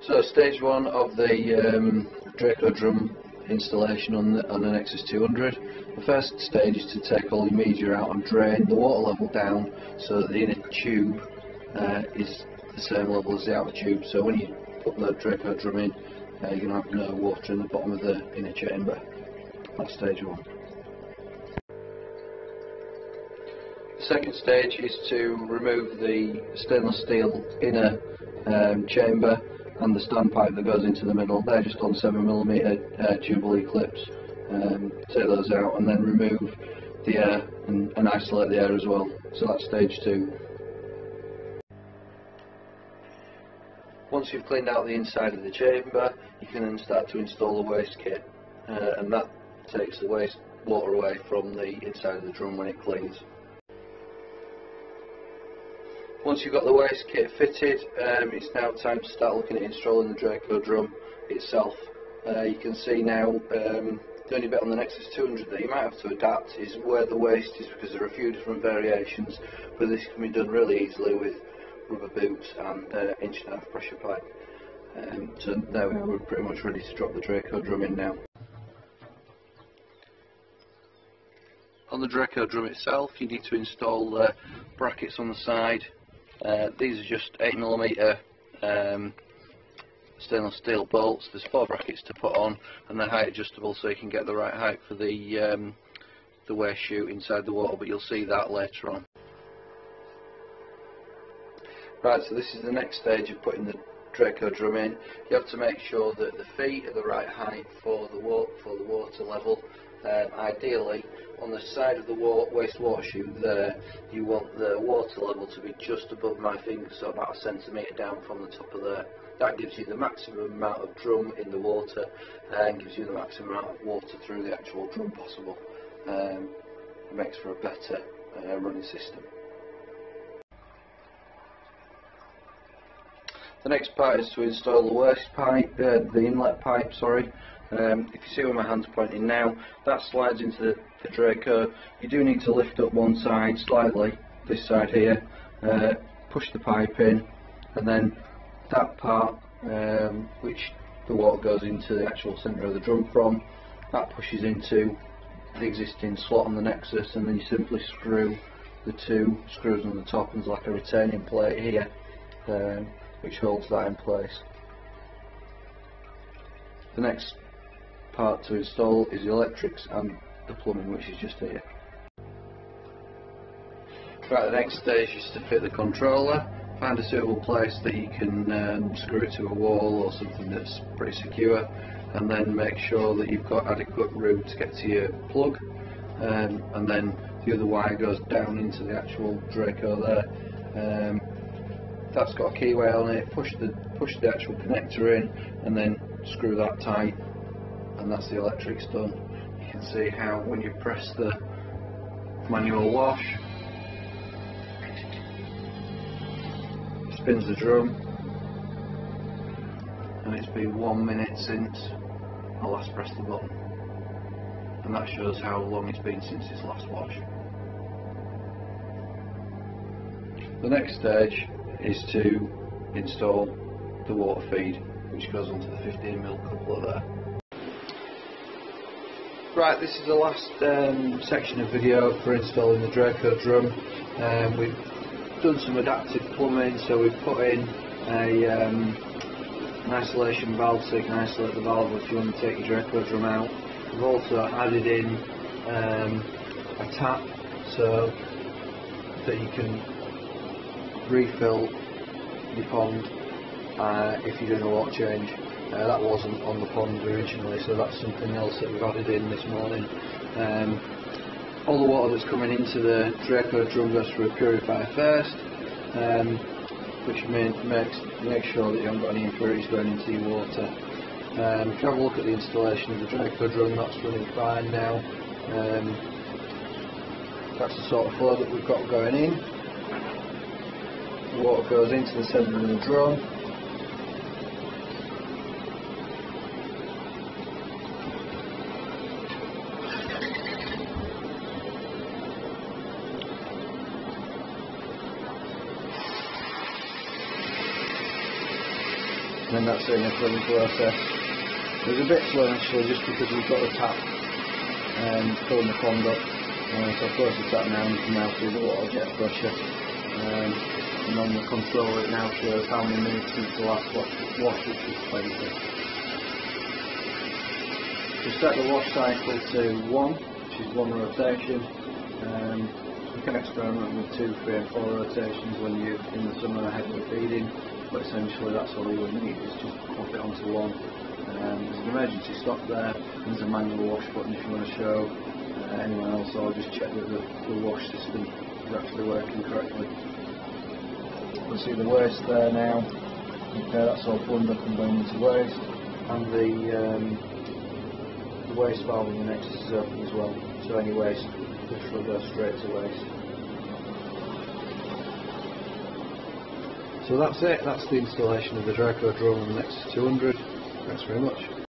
So stage one of the Draco drum installation on the Nexus 200. The first stage is to take all your media out and drain the water level down so that the inner tube is the same level as the outer tube. So when you put the Draco drum in, you're going to have no water in the bottom of the inner chamber. That's stage one. The second stage is to remove the stainless steel inner chamber and the standpipe that goes into the middle. They're just on 7mm Jubilee clips. Take those out and then remove the air and isolate the air as well. So that's stage two. Once you've cleaned out the inside of the chamber, you can then start to install the waste kit, and that takes the waste water away from the inside of the drum when it cleans. Once you've got the waste kit fitted, it's now time to start looking at installing the Draco drum itself. You can see now the only bit on the Nexus 200 that you might have to adapt is where the waste is, because there are a few different variations, but this can be done really easily with rubber boots and 1.5" pressure pipe. So there we are, we're pretty much ready to drop the Draco drum in now. On the Draco drum itself, you need to install the brackets on the side. These are just 8mm stainless steel bolts. There's 4 brackets to put on, and they're height adjustable so you can get the right height for the waste chute inside the water, but you'll see that later on. Right, so this is the next stage of putting the Draco drum in. You have to make sure that the feet are the right height for the water level. Ideally, on the side of the wastewater chute there, you want the water level to be just above my finger, so about 1 centimetre down from the top of there. That gives you the maximum amount of drum in the water and gives you the maximum amount of water through the actual drum possible. It makes for a better running system. The next part is to install the waste pipe, the inlet pipe, sorry. If you see where my hand's pointing now, that slides into the Draco. You do need to lift up one side slightly, this side here, push the pipe in, and then that part, which the water goes into the actual centre of the drum from, that pushes into the existing slot on the Nexus, and then you simply screw the 2 screws on the top, and there's like a retaining plate here, which holds that in place. The next part to install is the electrics and the plumbing, which is just here. Right, the next stage is to fit the controller. Find a suitable place that you can screw it to a wall or something that's pretty secure, and then make sure that you've got adequate room to get to your plug, and then the other wire goes down into the actual Draco there. That's got a keyway on it. Push the actual connector in and then screw that tight, and that's the electrics done. You can see how when you press the manual wash, it spins the drum, and it's been 1 minute since I last pressed the button, and that shows how long it's been since its last wash. The next stage is to install the water feed, which goes onto the 15mm coupler there. Right, this is the last section of video for installing the Draco drum. We've done some adaptive plumbing, so we've put in an isolation valve so you can isolate the valve if you want to take your Draco drum out. We've also added in a tap so that you can refill your pond if you're doing a water change. That wasn't on the pond originally, so that's something else that we've added in this morning. All the water that's coming into the Draco drum goes through a purifier first, which makes sure that you haven't got any impurities going into your water. If you have a look at the installation of the Draco drum, that's running fine now. That's the sort of flow that we've got going in. The water goes into the centre of the drum. and then that's in a filling process. It was a bit slow actually, just because we've got the tap filling the pond up. So I've closed the tap now and you can now see the water jet pressure. And on the controller it now shows how many minutes since the last wash, which is 20. We set the wash cycle to 1, which is 1 rotation. You can experiment with 2, 3 and 4 rotations when you're in the summer heavily feeding, but essentially that's all you would need, is just pop it onto 1. There's an emergency stop there, there's a manual wash button if you want to show anyone else, or just check that the wash system is actually working correctly. You'll see the waste there now. Okay, that's all plumbed up and going into waste, and the waste valve on the next is open as well, so any waste literally goes straight to waste. So that's it, that's the installation of the Draco drum on the Nexus 200. Thanks very much.